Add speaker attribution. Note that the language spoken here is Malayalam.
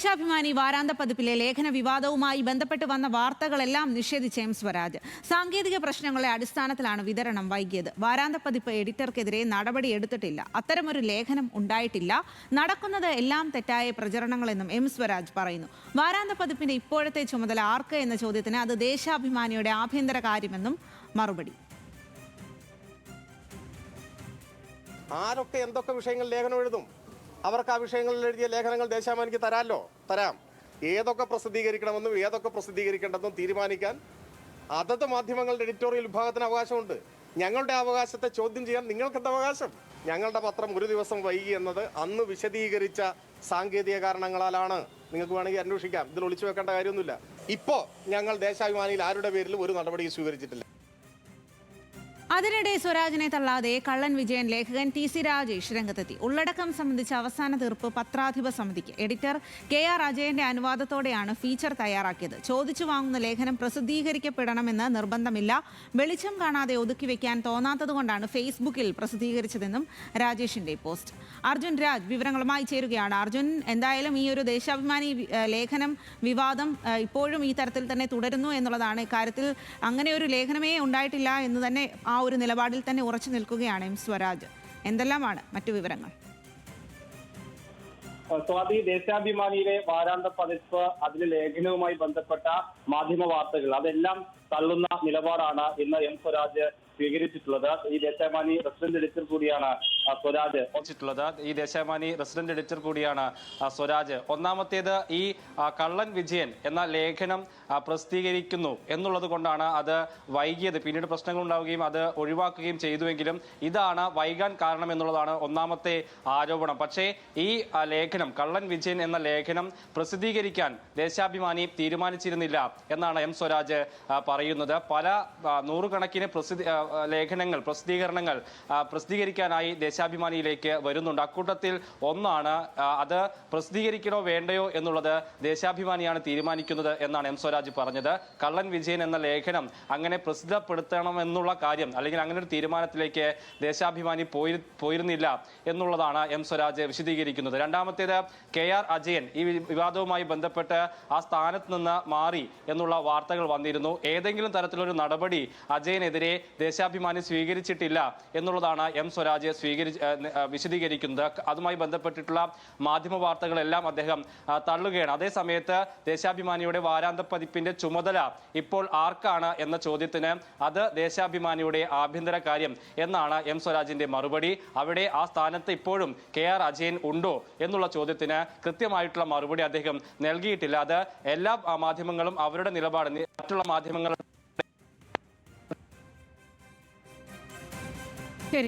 Speaker 1: ദേശാഭിമാനി വാരാന്ത പതിപ്പിലെ ലേഖന വിവാദവുമായി ബന്ധപ്പെട്ട് വന്ന വാർത്തകളെല്ലാം നിഷേധിച്ച എം സ്വരാജ്. സാങ്കേതിക പ്രശ്നങ്ങളുടെ അടിസ്ഥാനത്തിലാണ് വിതരണം വൈകിയത്. വാരാന്ത പതിപ്പ് എഡിറ്റർക്കെതിരെ നടപടി എടുത്തിട്ടില്ല. അത്തരമൊരു ലേഖനം ഉണ്ടായിട്ടില്ല. നടക്കുന്നത് എല്ലാം തെറ്റായ പ്രചരണങ്ങളെന്നും എം സ്വരാജ് പറയുന്നു. വാരാന്ത പതിപ്പിന്റെ ഇപ്പോഴത്തെ ചുമതല ആർക്ക് എന്ന ചോദ്യത്തിന് അത് ദേശാഭിമാനിയുടെ ആഭ്യന്തര കാര്യമെന്നും മറുപടി.
Speaker 2: ആരൊക്കെ എന്തൊക്കെ വിഷയങ്ങൾ ലേഖനം എഴുതും, അവർക്ക് ആ വിഷയങ്ങളിൽ എഴുതിയ ലേഖനങ്ങൾ ദേശാഭിമാനിക്ക് തരാം. ഏതൊക്കെ പ്രസിദ്ധീകരിക്കണമെന്നും ഏതൊക്കെ പ്രസിദ്ധീകരിക്കേണ്ടതെന്നും തീരുമാനിക്കാൻ അതത് മാധ്യമങ്ങളുടെ എഡിറ്റോറിയൽ വിഭാഗത്തിന് അവകാശമുണ്ട്. ഞങ്ങളുടെ അവകാശത്തെ ചോദ്യം ചെയ്യാൻ നിങ്ങൾക്കെന്ത് അവകാശം? ഞങ്ങളുടെ പത്രം ഒരു ദിവസം വൈകി എന്നത് അന്ന് വിശദീകരിച്ച സാങ്കേതിക കാരണങ്ങളാലാണ്. നിങ്ങൾക്ക് വേണമെങ്കിൽ അന്വേഷിക്കാം. ഇതിൽ ഒളിച്ചു വെക്കേണ്ട കാര്യമൊന്നുമില്ല. ഇപ്പോൾ ഞങ്ങൾ ദേശാഭിമാനിയിൽ ആരുടെ പേരിലും ഒരു നടപടിയും സ്വീകരിച്ചിട്ടില്ല.
Speaker 1: അതിനിടെ സ്വരാജിനെ തള്ളാതെ കള്ളൻ വിജയൻ ലേഖകൻ TC രാജേഷ് രംഗത്തെത്തി. ഉള്ളടക്കം സംബന്ധിച്ച അവസാന തീർപ്പ് പത്രാധിപ സമിതിക്ക്. എഡിറ്റർ KR അജയന്റെ അനുവാദത്തോടെയാണ് ഫീച്ചർ തയ്യാറാക്കിയത്. ചോദിച്ചു വാങ്ങുന്ന ലേഖനം പ്രസിദ്ധീകരിക്കപ്പെടണമെന്ന് നിർബന്ധമില്ല. വെളിച്ചം കാണാതെ ഒതുക്കി വെക്കാൻ തോന്നാത്തതുകൊണ്ടാണ് ഫേസ്ബുക്കിൽ പ്രസിദ്ധീകരിച്ചതെന്നും രാജേഷിന്റെ പോസ്റ്റ്. അർജുൻ രാജ് വിവരങ്ങളുമായി ചേരുകയാണ്. അർജുൻ, എന്തായാലും ഈ ഒരു ദേശാഭിമാനി ലേഖനം വിവാദം ഇപ്പോഴും ഈ തരത്തിൽ തന്നെ തുടരുന്നു എന്നുള്ളതാണ്. ഇക്കാര്യത്തിൽ അങ്ങനെ ഒരു ലേഖനമേ ഉണ്ടായിട്ടില്ല എന്ന് തന്നെ ആ ഒരു നിലപാടിൽ തന്നെ ഉറച്ചു നിൽക്കുകയാണ് എം സ്വരാജ്. എന്തെല്ലാമാണ് മറ്റു വിവരങ്ങൾ?
Speaker 3: സ്വാതി, ദേശാഭിമാനിയിലെ വാരാന്ത പതിപ്പ്, അതിലെ ലേഖനവുമായി ബന്ധപ്പെട്ട മാധ്യമ വാർത്തകൾ അതെല്ലാം തള്ളുന്ന നിലപാടാണ് ഇന്ന് എം സ്വരാജ് സ്വീകരിച്ചിട്ടുള്ളത്. ഈ ദേശാഭിമാനി റെസിഡന്റ് എഡിറ്റർ കൂടിയാണ് സ്വരാജ്.
Speaker 4: ഈ ദേശാഭിമാനി റെസിഡന്റ് എഡിറ്റർ കൂടിയാണ് സ്വരാജ്. ഒന്നാമത്തേത്, ഈ കള്ളൻ വിജയൻ എന്ന ലേഖനം പ്രസിദ്ധീകരിക്കുന്നു എന്നുള്ളത് കൊണ്ടാണ് അത് വൈകിയത്. പിന്നീട് പ്രശ്നങ്ങൾ ഉണ്ടാവുകയും അത് ഒഴിവാക്കുകയും ചെയ്തുവെങ്കിലും ഇതാണ് വൈകാൻ കാരണം എന്നുള്ളതാണ് ഒന്നാമത്തെ ആരോപണം. പക്ഷേ ഈ ലേഖനം, കള്ളൻ വിജയൻ എന്ന ലേഖനം പ്രസിദ്ധീകരിക്കാൻ ദേശാഭിമാനി തീരുമാനിച്ചിരുന്നില്ല എന്നാണ് എം സ്വരാജ് പറയുന്നത്. പല നൂറുകണക്കിന് പ്രസിദ്ധീകരണങ്ങൾ പ്രസിദ്ധീകരിക്കാനായി ദേശാഭിമാനിയിലേക്ക് വരുന്നുണ്ട്. അക്കൂട്ടത്തിൽ ഒന്നാണ് അത് പ്രസിദ്ധീകരിക്കണോ വേണ്ടയോ എന്നുള്ളത് ദേശാഭിമാനിയാണ് തീരുമാനിക്കുന്നത് എന്നാണ് എം സ്വരാജ് പറഞ്ഞത്. കള്ളൻ വിജയൻ എന്ന ലേഖനം അങ്ങനെ പ്രസിദ്ധപ്പെടുത്തണമെന്നുള്ള കാര്യം, അല്ലെങ്കിൽ അങ്ങനെ ഒരു തീരുമാനത്തിലേക്ക് ദേശാഭിമാനി പോയിരുന്നില്ല എന്നുള്ളതാണ് എം സ്വരാജ് വിശദീകരിക്കുന്നത്. രണ്ടാമത്തേത്, KR അജയൻ ഈ വിവാദവുമായി ബന്ധപ്പെട്ട് ആ സ്ഥാനത്ത് നിന്ന് മാറി എന്നുള്ള വാർത്തകൾ വന്നിരുന്നു. ഏതെങ്കിലും തരത്തിലൊരു നടപടി അജയനെതിരെ ദേശാഭിമാനി സ്വീകരിച്ചിട്ടില്ല എന്നുള്ളതാണ് എം സ്വരാജ് വിശദീകരിക്കുന്നത്. അതുമായി ബന്ധപ്പെട്ടിട്ടുള്ള മാധ്യമ വാർത്തകളെല്ലാം അദ്ദേഹം തള്ളുകയാണ്. അതേസമയത്ത് ദേശാഭിമാനിയുടെ വാരാന്ത പതിപ്പിന്റെ ചുമതല ഇപ്പോൾ ആർക്കാണ് എന്ന ചോദ്യത്തിന് അത് ദേശാഭിമാനിയുടെ ആഭ്യന്തര കാര്യം എന്നാണ് എം സ്വരാജിന്റെ മറുപടി. അവിടെ ആ സ്ഥാനത്ത് ഇപ്പോഴും KR അജയൻ ഉണ്ടോ എന്നുള്ള ചോദ്യത്തിന് കൃത്യമായിട്ടുള്ള മറുപടി അദ്ദേഹം നൽകിയിട്ടില്ല. അത് എല്ലാ മാധ്യമങ്ങളും അവരുടെ നിലപാട് മറ്റുള്ള മാധ്യമങ്ങളുടെ